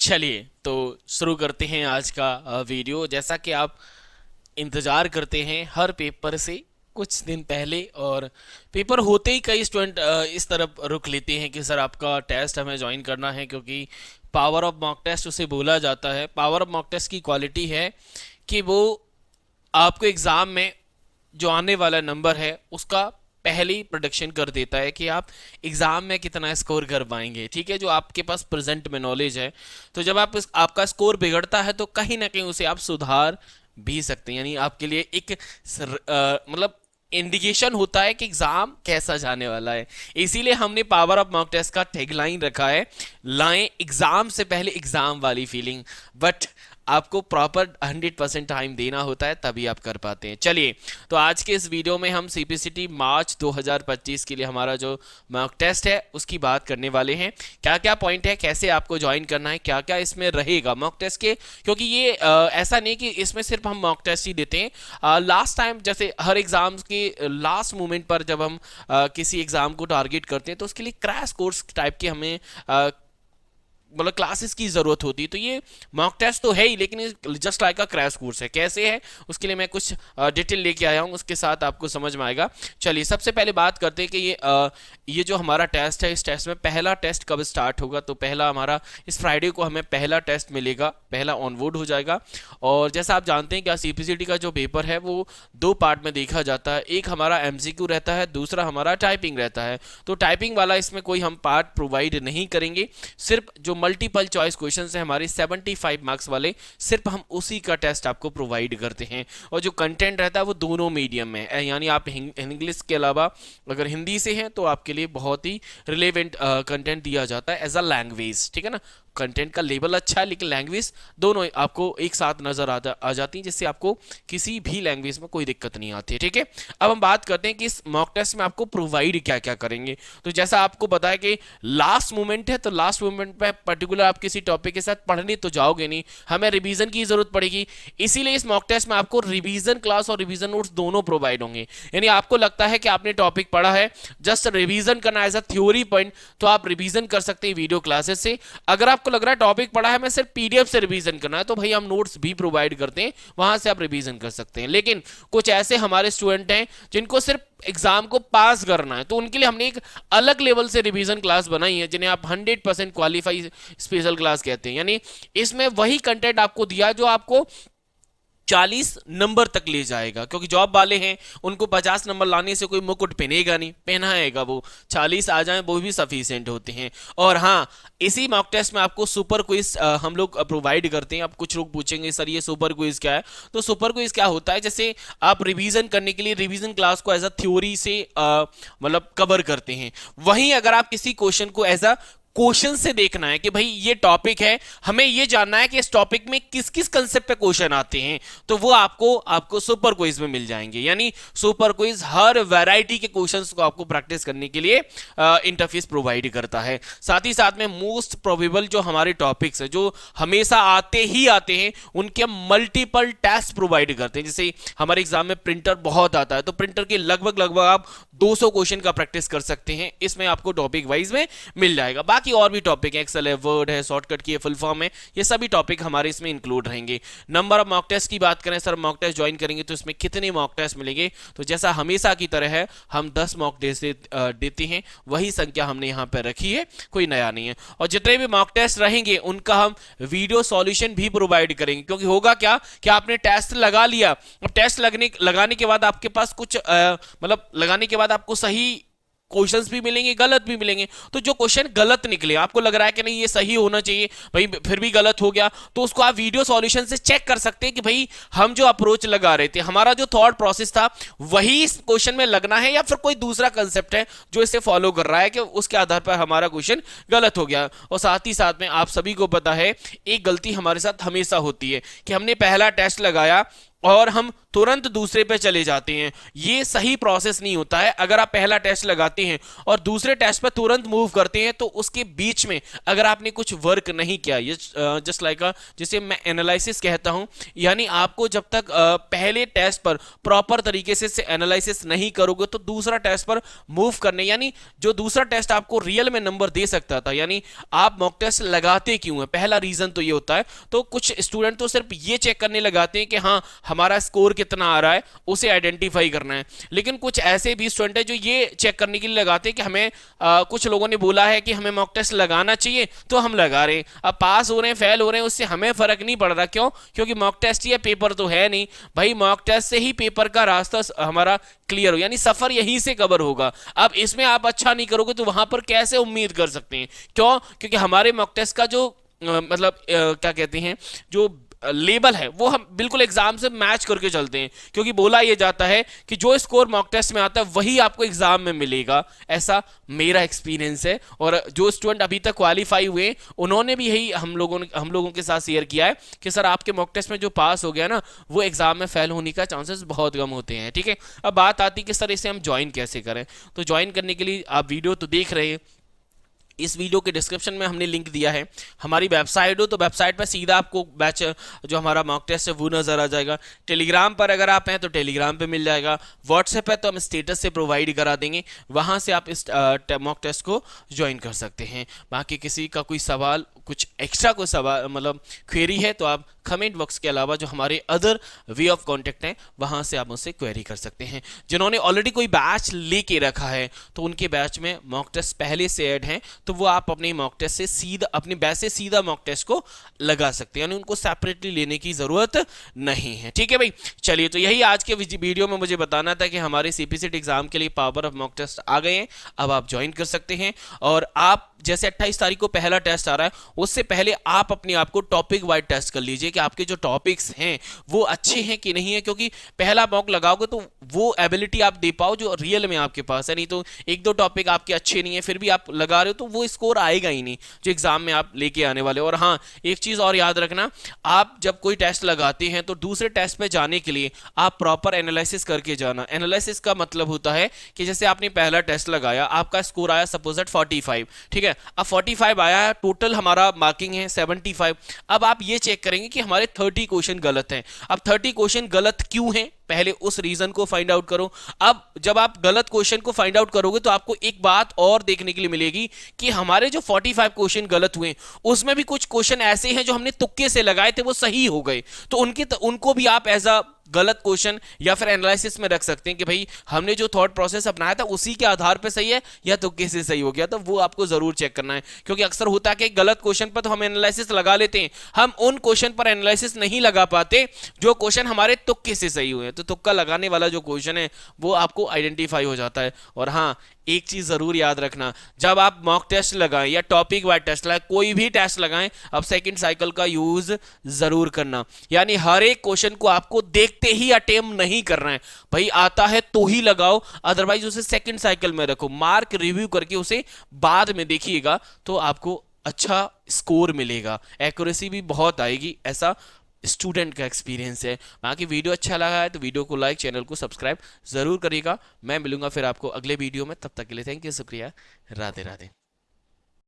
चलिए तो शुरू करते हैं आज का वीडियो। जैसा कि आप इंतज़ार करते हैं हर पेपर से कुछ दिन पहले, और पेपर होते ही कई स्टूडेंट इस तरफ रुख लेते हैं कि सर आपका टेस्ट हमें ज्वाइन करना है, क्योंकि पावर ऑफ मॉक टेस्ट उसे बोला जाता है। पावर ऑफ मॉक टेस्ट की क्वालिटी है कि वो आपको एग्ज़ाम में जो आने वाला नंबर है उसका पहले ही प्रोडिक्शन कर देता है कि आप एग्जाम में कितना स्कोर कर पाएंगे। ठीक है, जो आपके पास प्रेजेंट में नॉलेज है, तो जब आपका स्कोर बिगड़ता है तो कहीं ना कहीं उसे आप सुधार भी सकते हैं। यानी आपके लिए एक मतलब इंडिकेशन होता है कि एग्जाम कैसा जाने वाला है। इसीलिए हमने पावर ऑफ मॉक टेस्ट का टैगलाइन रखा है, लाएं एग्जाम से पहले एग्जाम वाली फीलिंग। बट आपको प्रॉपर 100% टाइम देना होता है, तभी आप कर पाते हैं। चलिए, तो आज के इस वीडियो में हम सीपीसीटी मार्च 2025 के लिए हमारा जो मॉक टेस्ट है उसकी बात करने वाले हैं। क्या क्या पॉइंट है, कैसे आपको ज्वाइन करना है, क्या क्या इसमें रहेगा मॉक टेस्ट के, क्योंकि ये ऐसा नहीं कि इसमें सिर्फ हम मॉक टेस्ट ही देते हैं। लास्ट टाइम जैसे हर एग्जाम के लास्ट मोमेंट पर जब हम किसी एग्जाम को टारगेट करते हैं तो उसके लिए क्रैश कोर्स टाइप के हमें मतलब क्लासेस की जरूरत होती है। तो ये मॉक टेस्ट तो है ही, लेकिन just like a crash course है। कैसे है उसके लिए मैं कुछ डिटेल लेके आया हूँ, उसके साथ आपको समझ में आएगा। चलिए, सबसे पहले बात करते हैं कि ये जो हमारा टेस्ट है, इस टेस्ट में पहला टेस्ट कब स्टार्ट होगा। तो पहला हमारा इस फ्राइडे को हमें पहला टेस्ट मिलेगा, पहला ऑनबोर्ड हो जाएगा। और जैसा आप जानते हैं कि सीपीसीटी का जो पेपर है वो दो पार्ट में देखा जाता है, एक हमारा एमसीक्यू रहता है, दूसरा हमारा टाइपिंग रहता है। तो टाइपिंग वाला इसमें कोई हम पार्ट प्रोवाइड नहीं करेंगे, सिर्फ जो मल्टीपल चॉइस क्वेश्चन है हमारे 75 मार्क्स वाले, सिर्फ हम उसी का टेस्ट आपको प्रोवाइड करते हैं। और जो कंटेंट रहता है वो दोनों मीडियम में है, यानी आप इंग्लिश के अलावा अगर हिंदी से हैं तो आपके लिए बहुत ही रिलेवेंट कंटेंट दिया जाता है एज अ लैंग्वेज। ठीक है ना, कंटेंट का लेवल अच्छा है लेकिन लैंग्वेज दोनों आपको एक साथ नजर आ जाती है, जिससे आपको किसी भी लैंग्वेज में कोई दिक्कत नहीं आती है। ठीक है, अब हम बात करते हैं कि इस मॉक टेस्ट में आपको प्रोवाइड क्या क्या करेंगे। तो जैसा आपको पता है कि लास्ट मोमेंट है, तो लास्ट मोमेंट पे पर्टिकुलर आप किसी टॉपिक के साथ पढ़ने तो जाओगे नहीं, हमें रिवीजन की जरूरत पड़ेगी। इसीलिए इस मॉक टेस्ट में आपको रिवीजन क्लास और रिवीजन नोट्स दोनों प्रोवाइड होंगे। यानी आपको लगता है कि आपने टॉपिक पढ़ा है, जस्ट रिवीजन करना एज अ थ्योरी पॉइंट, तो आप रिवीजन कर सकते हैं वीडियो क्लासेस से। अगर आपको लग रहा है टॉपिक पढ़ा है, मैं सिर्फ पीडीएफ से रिवीजन करना है, तो भाई हम नोट्स भी प्रोवाइड करते हैं, वहां से आप रिवीजन कर सकते हैं। लेकिन कुछ ऐसे हमारे स्टूडेंट हैं जिनको सिर्फ एग्जाम को पास करना है, तो उनके लिए हमने एक अलग लेवल से रिवीजन क्लास बनाई है, जिन्हें आप 100% क्वालिफाई स्पेशल क्लास कहते हैं। यानी इसमें वही कंटेंट आपको दिया जो आपको 40 नंबर तक ले जाएगा, क्योंकि जॉब वाले हैं उनको 50 नंबर लाने से कोई मुकुट पहनेगा नहीं, पहनाएगा वो 40 आ जाए वो भी सफिशिएंट होते हैं। और हाँ, इसी मॉक टेस्ट में आपको सुपर क्विज हम लोग प्रोवाइड करते हैं। अब कुछ लोग पूछेंगे सर ये सुपर क्विज क्या है, तो सुपर क्विज क्या होता है, जैसे आप रिवीजन करने के लिए रिवीजन क्लास को एज अ थ्योरी से मतलब कवर करते हैं, वहीं अगर आप किसी क्वेश्चन को एज अ क्वेश्चन से देखना है कि भाई ये टॉपिक है, हमें ये जानना है कि इस टॉपिक में किस किस कंसेप्ट पे क्वेश्चन आते हैं, तो वो आपको सुपर क्विज में मिल जाएंगे। यानी सुपर क्विज हर वैरायटी के क्वेश्चंस को आपको प्रैक्टिस करने के लिए इंटरफेस प्रोवाइड करता है। साथ ही साथ में मोस्ट प्रोबेबल जो हमारे टॉपिक्स है, जो हमेशा आते ही आते हैं, उनके हम मल्टीपल टेस्ट प्रोवाइड करते हैं। जैसे हमारे एग्जाम में प्रिंटर बहुत आता है, तो प्रिंटर के लगभग लगभग आप 200 क्वेश्चन का प्रैक्टिस कर सकते हैं, इसमें आपको टॉपिक वाइज में मिल जाएगा। बाकी और भी टॉपिक है, एक्सेल है, वर्ड है, शॉर्टकट की फुल फॉर्म है, ये सभी टॉपिक हमारे इसमें इंक्लूड रहेंगे। नंबर ऑफ मॉक टेस्ट की बात करें, सर मॉक टेस्ट ज्वाइन करेंगे तो इसमें कितने मॉक टेस्ट मिलेंगे, तो जैसा हमेशा की तरह है, हम 10 मॉक टेस्ट देते हैं, वही संख्या हमने यहाँ पर रखी है, कोई नया नहीं है। और जितने भी मॉक टेस्ट रहेंगे उनका हम वीडियो सॉल्यूशन भी प्रोवाइड करेंगे, क्योंकि होगा क्या कि आपने टेस्ट लगा लिया, अब टेस्ट लगाने के बाद आपके पास कुछ मतलब लगाने के बाद आपको सही क्वेश्चंस भी मिलेंगे, गलत भी मिलेंगे। तो जो क्वेश्चन गलत निकले, आपको लग रहा है कि नहीं ये सही होना चाहिए, भाई फिर भी गलत हो गया, तो उसको आप वीडियो सॉल्यूशन से चेक कर सकते हैं कि भाई हम जो अप्रोच लगा रहे थे, हमारा जो थॉट प्रोसेस था, वही इस क्वेश्चन में लगना है या फिर कोई दूसरा कंसेप्ट है जो इसे फॉलो कर रहा है, कि उसके आधार पर हमारा क्वेश्चन गलत हो गया। और साथ ही साथ में आप सभी को पता है, एक गलती हमारे साथ हमेशा होती है कि हमने पहला टेस्ट लगाया और हम तुरंत दूसरे पे चले जाते हैं। ये सही प्रोसेस नहीं होता है। अगर आप पहला टेस्ट लगाते हैं और दूसरे टेस्ट पर तुरंत मूव करते हैं तो उसके बीच में अगर आपने कुछ वर्क नहीं किया, ये जस्ट लाइक जिसे मैं एनालिसिस कहता हूं, यानी आपको जब तक पहले टेस्ट पर प्रॉपर तरीके से एनालिसिस नहीं करोगे तो दूसरा टेस्ट पर मूव करने, यानी जो दूसरा टेस्ट आपको रियल में नंबर दे सकता था, यानी आप मॉक टेस्ट लगाते क्यों है, पहला रीजन तो ये होता है। तो कुछ स्टूडेंट तो सिर्फ ये चेक करने लगाते हैं कि हाँ हमारा स्कोर कितना आ रहा है, उसे आइडेंटिफाई करना है। लेकिन कुछ ऐसे भी स्टूडेंट है जो ये चेक करने के लिए लगाते हैं कि हमें कुछ लोगों ने बोला है कि हमें मॉक टेस्ट लगाना चाहिए तो हम लगा रहे हैं। अब पास हो रहे हैं फेल हो रहे हैं उससे हमें फर्क नहीं पड़ रहा। क्यों? क्योंकि मॉक टेस्ट या पेपर तो है नहीं भाई, मॉक टेस्ट से ही पेपर का रास्ता हमारा क्लियर हो, यानी सफर यहीं से कवर होगा। अब इसमें आप अच्छा नहीं करोगे तो वहां पर कैसे उम्मीद कर सकते हैं? क्यों? क्योंकि हमारे मॉक टेस्ट का जो मतलब क्या कहते हैं, जो लेबल है वो हम बिल्कुल एग्जाम से मैच करके चलते हैं, क्योंकि बोला यह जाता है कि जो स्कोर मॉक टेस्ट में आता है वही आपको एग्जाम में मिलेगा। ऐसा मेरा एक्सपीरियंस है, और जो स्टूडेंट अभी तक क्वालिफाई हुए उन्होंने भी यही हम लोगों के साथ शेयर किया है कि सर आपके मॉक टेस्ट में जो पास हो गया ना वो एग्जाम में फेल होने का चांसेस बहुत कम होते हैं। ठीक है, अब बात आती है कि सर इसे हम ज्वाइन कैसे करें। तो ज्वाइन करने के लिए आप वीडियो तो देख रहे हैं, इस वीडियो के डिस्क्रिप्शन में हमने लिंक दिया है हमारी वेबसाइट हो, तो वेबसाइट पर सीधा आपको बैच जो हमारा मॉक टेस्ट है वो नज़र आ जाएगा। टेलीग्राम पर अगर आप हैं तो टेलीग्राम पे मिल जाएगा। व्हाट्सएप है तो हम स्टेटस से प्रोवाइड करा देंगे, वहाँ से आप इस मॉक टेस्ट को ज्वाइन कर सकते हैं। बाकी किसी का कोई सवाल, कुछ एक्स्ट्रा कोई सवाल मतलब क्वेरी है तो आप कमेंट बॉक्स के अलावा जो हमारे अदर वे ऑफ कॉन्टेक्ट हैं वहाँ से आप मुझसे क्वेरी कर सकते हैं। जिन्होंने ऑलरेडी कोई बैच लेके रखा है तो उनके बैच में मॉक टेस्ट पहले से ऐड हैं, तो वो आप अपने मॉक टेस्ट से सीधा अपने बैच से सीधा मॉक टेस्ट को लगा सकते हैं, यानी उनको सेपरेटली लेने की जरूरत नहीं है। ठीक है भाई, चलिए तो यही आज के वीडियो में मुझे बताना था कि हमारे सीपीसीटी एग्जाम के लिए पावर ऑफ मॉक टेस्ट आ गए हैं, अब आप ज्वाइन कर सकते हैं। और आप जैसे 28 तारीख को पहला टेस्ट आ रहा है उससे पहले आप अपने आप को टॉपिक वाइज टेस्ट कर लीजिए कि आपके जो टॉपिक्स हैं वो अच्छे हैं कि नहीं है, क्योंकि पहला मॉक लगाओगे तो वो एबिलिटी आप दे पाओ जो रियल में आपके पास है। नहीं तो एक दो टॉपिक आपके अच्छे नहीं है फिर भी आप लगा रहे हो तो वो स्कोर आएगा ही नहीं जो एग्जाम में आप लेके आने वाले हो। और हाँ, एक चीज और याद रखना, आप जब कोई टेस्ट लगाते हैं तो दूसरे टेस्ट पे जाने के लिए आप प्रॉपर एनालिसिस करके जाना। एनालिसिस का मतलब होता है कि जैसे आपने पहला टेस्ट लगाया, आपका स्कोर आया सपोज एट 45, ठीक है, अब 45 आया, टोटल हमारा मार्किंग है 75। अब आप ये चेक करेंगे कि हमारे 30 क्वेश्चन गलत हैं। अब 30 क्वेश्चन गलत क्यों हैं, पहले उस रीजन को फाइंड आउट करो। अब जब आप गलत क्वेश्चन को फाइंड आउट करोगे तो आपको एक बात और देखने के लिए मिलेगी कि हमारे जो 45 क्वेश्चन गलत हुए उसमें भी कुछ क्वेश्चन ऐसे हैं जो हमने तुक्के से लगाए थे वो सही हो गए, तो उनको भी आप एज अ गलत क्वेश्चन या फिर एनालिसिस में रख सकते हैं कि भाई हमने जो थॉट प्रोसेस अपनाया था उसी के आधार पे सही है या तुक्के से सही हो गया। तो वो आपको जरूर चेक करना है, क्योंकि अक्सर होता है कि गलत क्वेश्चन पर तो हम एनालिसिस लगा लेते हैं, हम उन क्वेश्चन पर एनालिसिस नहीं लगा पाते जो क्वेश्चन हमारे तुक्के से सही हुए। तो तुक्का लगाने वाला जो क्वेश्चन है वो आपको आइडेंटिफाई हो जाता है। और हाँ, एक चीज जरूर याद रखना, जब आप मॉक टेस्ट लगाएं या टॉपिक वाइज टेस्ट लगाएं, कोई भी टेस्ट लगाएं, अब सेकंड साइकिल का यूज जरूर करना। यानी हर एक क्वेश्चन को आपको देखते ही अटेम्प्ट नहीं करना है, भाई आता है तो ही लगाओ, अदरवाइज उसे सेकंड साइकिल में रखो, मार्क रिव्यू करके उसे बाद में देखिएगा तो आपको अच्छा स्कोर मिलेगा, एक्यूरेसी भी बहुत आएगी। ऐसा स्टूडेंट का एक्सपीरियंस है। बाकी वीडियो अच्छा लगा है तो वीडियो को लाइक, चैनल को सब्सक्राइब जरूर करिएगा। मैं मिलूंगा फिर आपको अगले वीडियो में, तब तक के लिए थैंक यू, शुक्रिया, राधे राधे।